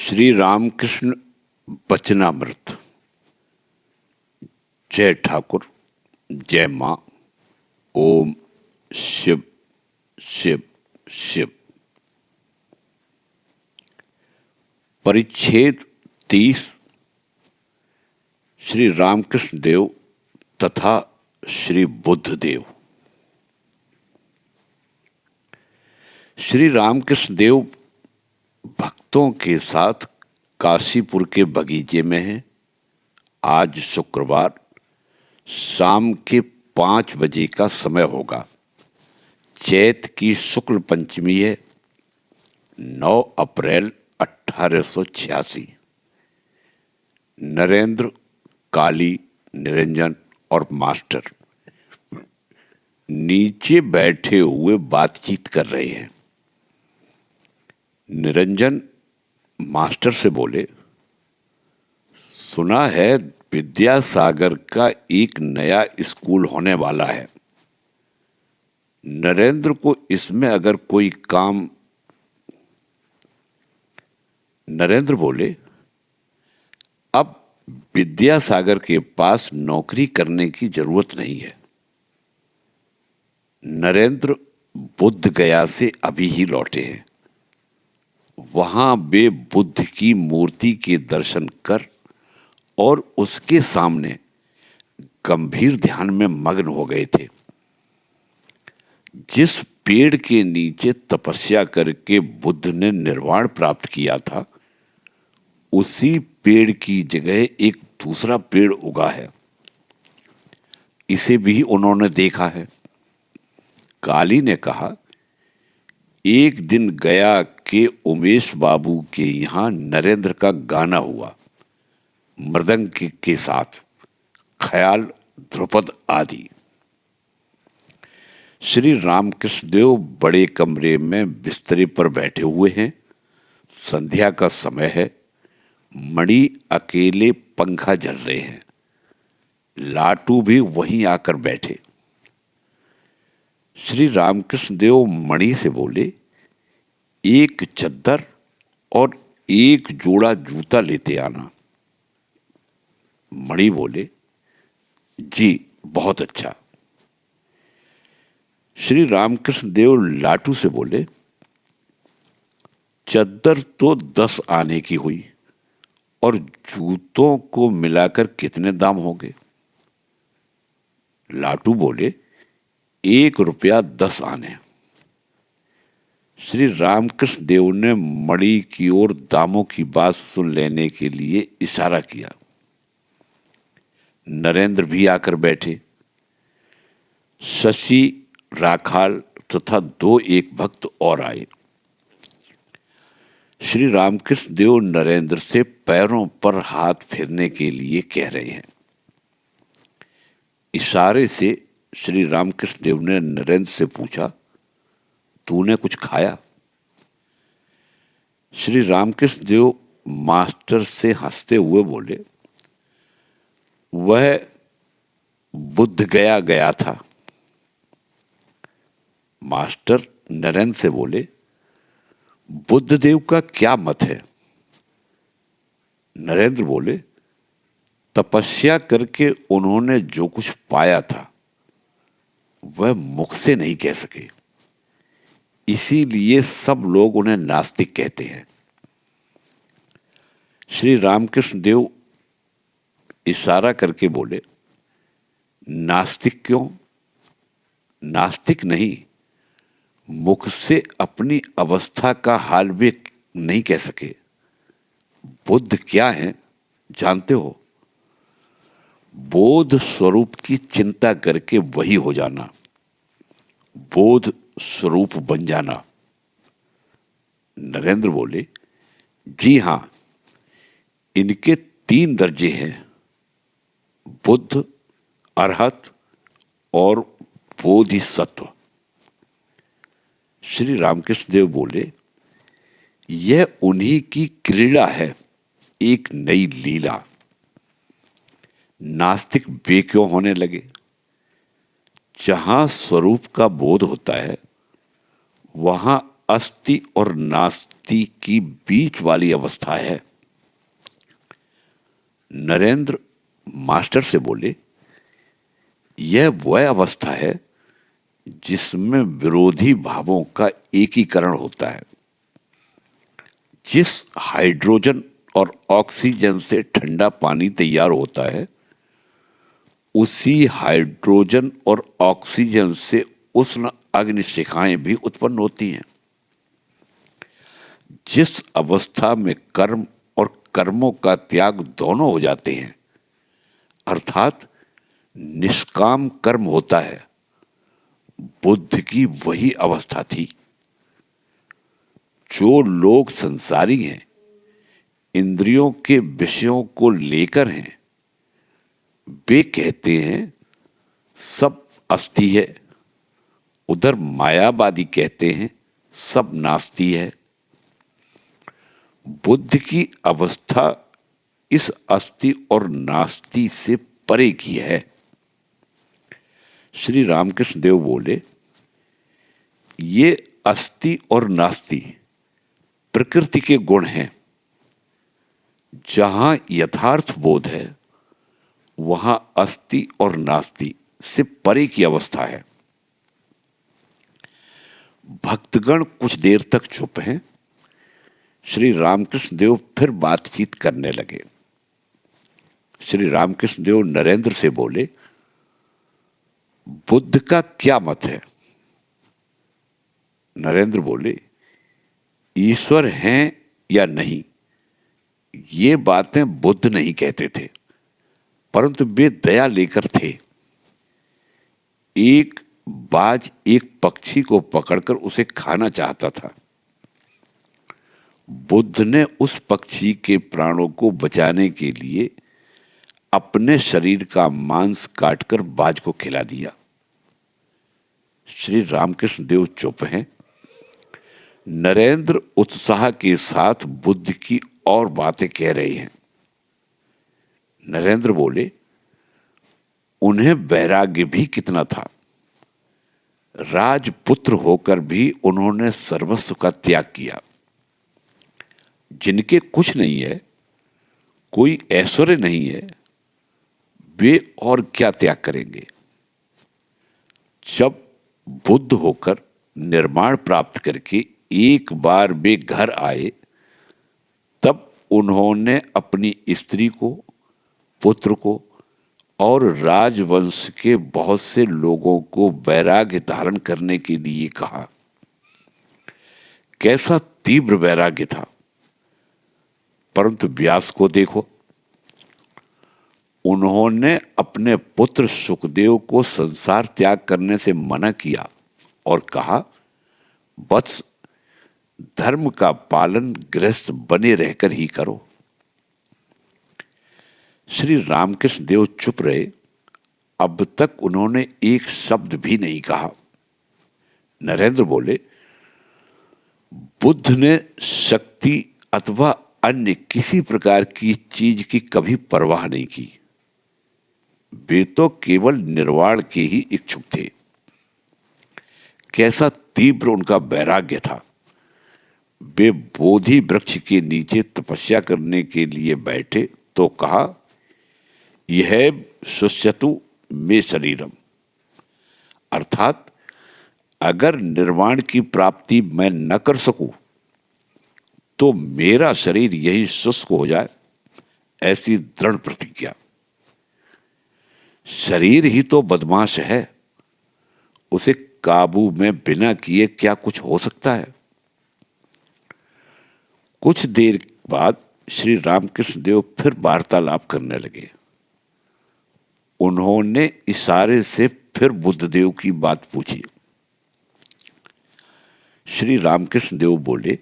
श्री रामकृष्ण वचनामृत। जय ठाकुर, जय मां। ओम शिव शिव शिव। परिच्छेद 30। श्री रामकृष्ण देव तथा श्री बुद्ध देव। श्री रामकृष्ण देव भक्तों के साथ काशीपुर के बगीचे में हैं। आज शुक्रवार शाम के 5 बजे का समय होगा। चैत की शुक्ल पंचमी है। 9 अप्रैल 1886। नरेंद्र, काली, निरंजन और मास्टर नीचे बैठे हुए बातचीत कर रहे हैं। निरंजन मास्टर से बोले, सुना है विद्यासागर का एक नया स्कूल होने वाला है। नरेंद्र को इसमें अगर कोई काम। नरेंद्र बोले, अब विद्यासागर के पास नौकरी करने की जरूरत नहीं है। नरेंद्र बुद्ध गया से अभी ही लौटे हैं। वहां वे बुद्ध की मूर्ति के दर्शन कर और उसके सामने गंभीर ध्यान में मग्न हो गए थे। जिस पेड़ के नीचे तपस्या करके बुद्ध ने निर्वाण प्राप्त किया था, उसी पेड़ की जगह एक दूसरा पेड़ उगा है। इसे भी उन्होंने देखा है। काली ने कहा, एक दिन गया के उमेश बाबू के यहां नरेंद्र का गाना हुआ, मृदंग के साथ, ख्याल, ध्रुपद आदि। श्री रामकृष्ण देव बड़े कमरे में बिस्तरे पर बैठे हुए हैं। संध्या का समय है। मणि अकेले पंखा जल रहे हैं। लाटू भी वहीं आकर बैठे। श्री रामकृष्ण देव मणि से बोले, एक चद्दर और एक जोड़ा जूता लेते आना। मणि बोले, जी बहुत अच्छा। श्री रामकृष्ण देव लाटू से बोले, चद्दर तो 10 आने की हुई और जूतों को मिलाकर कितने दाम होंगे? लाटू बोले, 1 रुपया 10 आने। श्री रामकृष्ण देव ने मणि की ओर दामों की बात सुन लेने के लिए इशारा किया। नरेंद्र भी आकर बैठे। शशि, राखाल तथा 2-1 भक्त और आए। श्री रामकृष्ण देव नरेंद्र से पैरों पर हाथ फेरने के लिए कह रहे हैं। इशारे से श्री रामकृष्ण देव ने नरेंद्र से पूछा, तूने कुछ खाया? श्री रामकृष्ण देव मास्टर से हंसते हुए बोले, वह बुद्ध गया गया था। मास्टर नरेंद्र से बोले, बुद्ध देव का क्या मत है? नरेंद्र बोले, तपस्या करके उन्होंने जो कुछ पाया था वह मुख से नहीं कह सके, इसीलिए सब लोग उन्हें नास्तिक कहते हैं। श्री रामकृष्ण देव इशारा करके बोले, नास्तिक क्यों? नास्तिक नहीं, मुख से अपनी अवस्था का हाल भी नहीं कह सके। बुद्ध क्या है जानते हो? बोध स्वरूप की चिंता करके वही हो जाना, बोध स्वरूप बन जाना। नरेंद्र बोले, जी हां, इनके 3 दर्जे हैं, बुद्ध, अरहत और बोधिसत्व। श्री रामकृष्ण देव बोले, यह उन्हीं की क्रीड़ा है, एक नई लीला। नास्तिक वे क्यों होने लगे? जहां स्वरूप का बोध होता है वहां अस्थि और नास्ति नास्ति की बीच वाली अवस्था है। नरेंद्र मास्टर से बोले, यह वह अवस्था है जिसमें विरोधी भावों का एकीकरण होता है। जिस हाइड्रोजन और ऑक्सीजन से ठंडा पानी तैयार होता है, उसी हाइड्रोजन और ऑक्सीजन से उष्ण अग्निशिखाएं भी उत्पन्न होती हैं। जिस अवस्था में कर्म और कर्मों का त्याग दोनों हो जाते हैं, अर्थात निष्काम कर्म होता है, बुद्ध की वही अवस्था थी। जो लोग संसारी हैं, इंद्रियों के विषयों को लेकर हैं, वे कहते हैं सब अस्थि है। उधर मायावादी कहते हैं सब नास्ति है। बुद्ध की अवस्था इस अस्थि और नास्ति से परे की है। श्री रामकृष्ण देव बोले, ये अस्थि और नास्ति प्रकृति के गुण हैं। जहां यथार्थ बोध है, वहां अस्थि और नास्ति से परे की अवस्था है। भक्तगण कुछ देर तक चुप हैं। श्री रामकृष्ण देव फिर बातचीत करने लगे। श्री रामकृष्ण देव नरेंद्र से बोले, बुद्ध का क्या मत है? नरेंद्र बोले, ईश्वर हैं या नहीं, ये बातें बुद्ध नहीं कहते थे, परंतु वे दया लेकर थे। एक बाज एक पक्षी को पकड़कर उसे खाना चाहता था। बुद्ध ने उस पक्षी के प्राणों को बचाने के लिए अपने शरीर का मांस काटकर बाज को खिला दिया। श्री रामकृष्ण देव चुप हैं। नरेंद्र उत्साह के साथ बुद्ध की और बातें कह रहे हैं। नरेंद्र बोले, उन्हें वैराग्य भी कितना था। राजपुत्र होकर भी उन्होंने सर्वस्व का त्याग किया। जिनके कुछ नहीं है, कोई ऐश्वर्य नहीं है, वे और क्या त्याग करेंगे। जब बुद्ध होकर निर्माण प्राप्त करके एक बार वे घर आए, तब उन्होंने अपनी स्त्री को, पुत्र को और राजवंश के बहुत से लोगों को वैराग्य धारण करने के लिए कहा। कैसा तीव्र वैराग्य था। परंतु व्यास को देखो, उन्होंने अपने पुत्र सुखदेव को संसार त्याग करने से मना किया और कहा, वत्स, धर्म का पालन गृहस्थ बने रहकर ही करो। श्री रामकृष्ण देव चुप रहे। अब तक उन्होंने एक शब्द भी नहीं कहा। नरेंद्र बोले, बुद्ध ने शक्ति अथवा अन्य किसी प्रकार की चीज की कभी परवाह नहीं की। वे तो केवल निर्वाण के ही इच्छुक थे। कैसा तीव्र उनका वैराग्य था। वे बोधि वृक्ष के नीचे तपस्या करने के लिए बैठे तो कहा, यह शुष्यतु मे शरीरम, अर्थात अगर निर्वाण की प्राप्ति मैं न कर सकूं तो मेरा शरीर यही शुष्क हो जाए, ऐसी दृढ़ प्रतिज्ञा। शरीर ही तो बदमाश है, उसे काबू में बिना किए क्या कुछ हो सकता है। कुछ देर बाद श्री रामकृष्ण देव फिर वार्तालाप करने लगे। उन्होंने इशारे से फिर बुद्धदेव की बात पूछी। श्री रामकृष्ण देव बोले,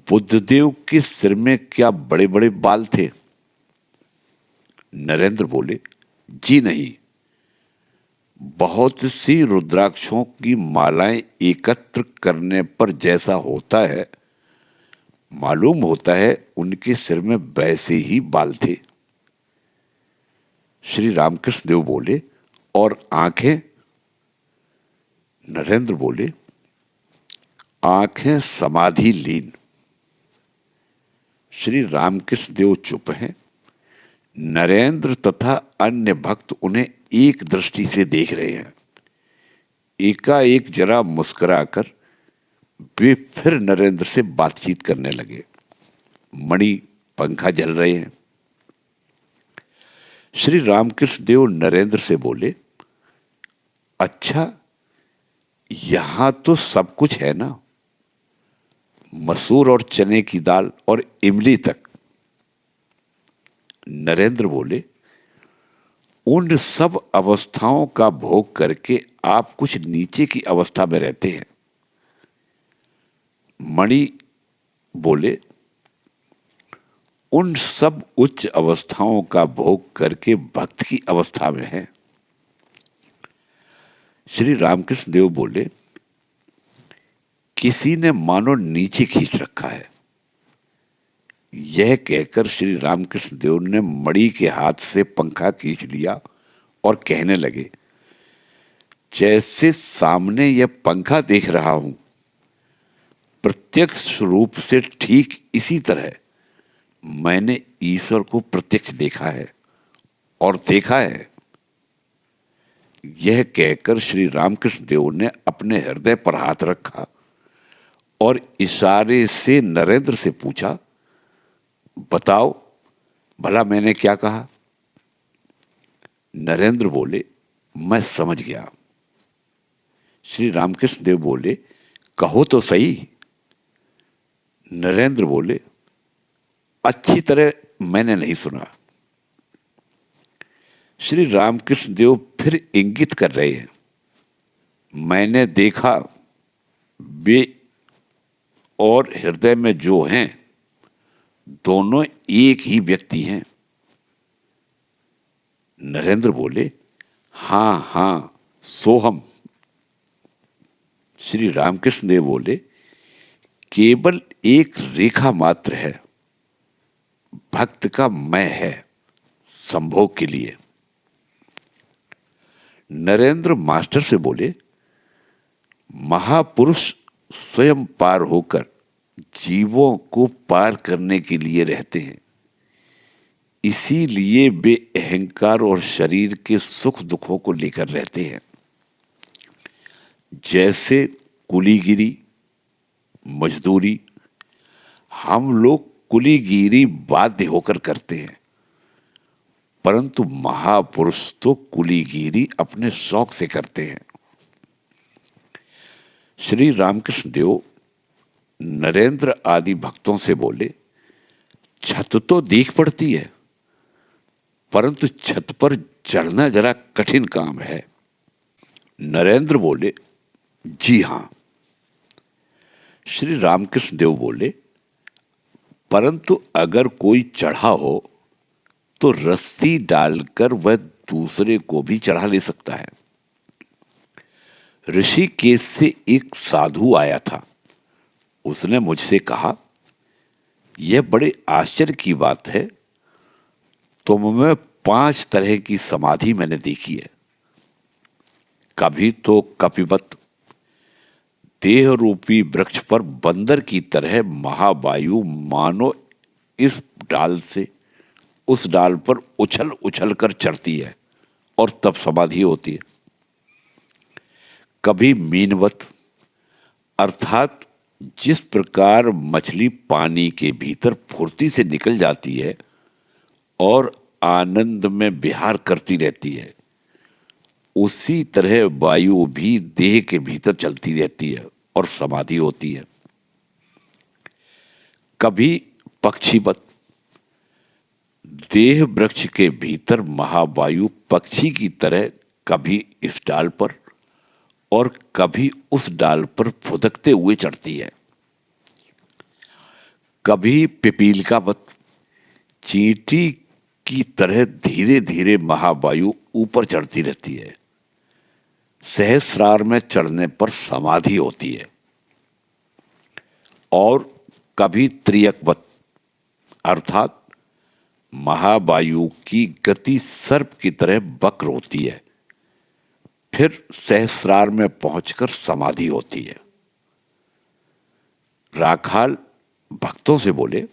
बुद्धदेव के सिर में क्या बड़े बड़े बाल थे? नरेंद्र बोले, जी नहीं, बहुत सी रुद्राक्षों की मालाएं एकत्र करने पर जैसा होता है, मालूम होता है उनके सिर में वैसे ही बाल थे। श्री रामकृष्ण देव बोले, और आंखें? नरेंद्र बोले, आंखें समाधि लीन। श्री रामकृष्ण देव चुप हैं। नरेंद्र तथा अन्य भक्त उन्हें एक दृष्टि से देख रहे हैं। एकाएक जरा मुस्कुराकर वे फिर नरेंद्र से बातचीत करने लगे। मणि, पंखा जल रहे हैं। श्री रामकृष्ण देव नरेंद्र से बोले, अच्छा, यहां तो सब कुछ है ना, मसूर और चने की दाल और इमली तक। नरेंद्र बोले, उन सब अवस्थाओं का भोग करके आप कुछ नीचे की अवस्था में रहते हैं। मणि बोले, उन सब उच्च अवस्थाओं का भोग करके भक्त की अवस्था में है। श्री रामकृष्ण देव बोले, किसी ने मानो नीचे खींच रखा है। यह कहकर श्री रामकृष्ण देव ने मणि के हाथ से पंखा खींच लिया और कहने लगे, जैसे सामने यह पंखा देख रहा हूं, प्रत्यक्ष रूप से ठीक इसी तरह मैंने ईश्वर को प्रत्यक्ष देखा है और देखा है। यह कहकर श्री रामकृष्ण देव ने अपने हृदय पर हाथ रखा और इशारे से नरेंद्र से पूछा, बताओ भला मैंने क्या कहा। नरेंद्र बोले, मैं समझ गया। श्री रामकृष्ण देव बोले, कहो तो सही। नरेंद्र बोले, अच्छी तरह मैंने नहीं सुना। श्री रामकृष्ण देव फिर इंगित कर रहे हैं, मैंने देखा वे और हृदय में जो हैं दोनों एक ही व्यक्ति हैं। नरेंद्र बोले, हां हां, सोहम। श्री रामकृष्ण देव बोले, केवल एक रेखा मात्र है, भक्त का मैं है संभोग के लिए। नरेंद्र मास्टर से बोले, महापुरुष स्वयं पार होकर जीवों को पार करने के लिए रहते हैं, इसीलिए वे अहंकार और शरीर के सुख दुखों को लेकर रहते हैं। जैसे कुलीगिरी, मजदूरी हम लोग कुलीगिरी बाध्य होकर करते हैं, परंतु महापुरुष तो कुलीगिरी अपने शौक से करते हैं। श्री रामकृष्ण देव नरेंद्र आदि भक्तों से बोले, छत तो दिख पड़ती है, परंतु छत पर चढ़ना जरा कठिन काम है। नरेंद्र बोले, जी हां। श्री रामकृष्ण देव बोले, परंतु अगर कोई चढ़ा हो तो रस्सी डालकर वह दूसरे को भी चढ़ा ले सकता है। ऋषिकेश से एक साधु आया था। उसने मुझसे कहा, यह बड़े आश्चर्य की बात है, तुम में 5 तरह की समाधि मैंने देखी है। कभी तो कपिवत देह रूपी वृक्ष पर बंदर की तरह महावायु मानो इस डाल से उस डाल पर उछल उछल कर चढ़ती है और तब समाधि होती है। कभी मीनवत, अर्थात जिस प्रकार मछली पानी के भीतर फुर्ती से निकल जाती है और आनंद में विहार करती रहती है, उसी तरह वायु भी देह के भीतर चलती रहती है और समाधि होती है। कभी पक्षीवत, देह वृक्ष के भीतर महावायु पक्षी की तरह कभी इस डाल पर और कभी उस डाल पर फुदकते हुए चढ़ती है। कभी पिपीलिकावत, चींटी की तरह धीरे धीरे महावायु ऊपर चढ़ती रहती है। सहस्रार में चढ़ने पर समाधि होती है। और कभी त्रियकवत, अर्थात महावायु की गति सर्प की तरह वक्र होती है, फिर सहस्रार में पहुंचकर समाधि होती है। राखाल भक्तों से बोले,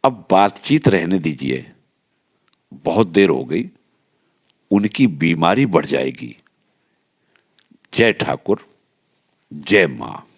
अब बातचीत रहने दीजिए, बहुत देर हो गई, उनकी बीमारी बढ़ जाएगी। जय ठाकुर, जय मां।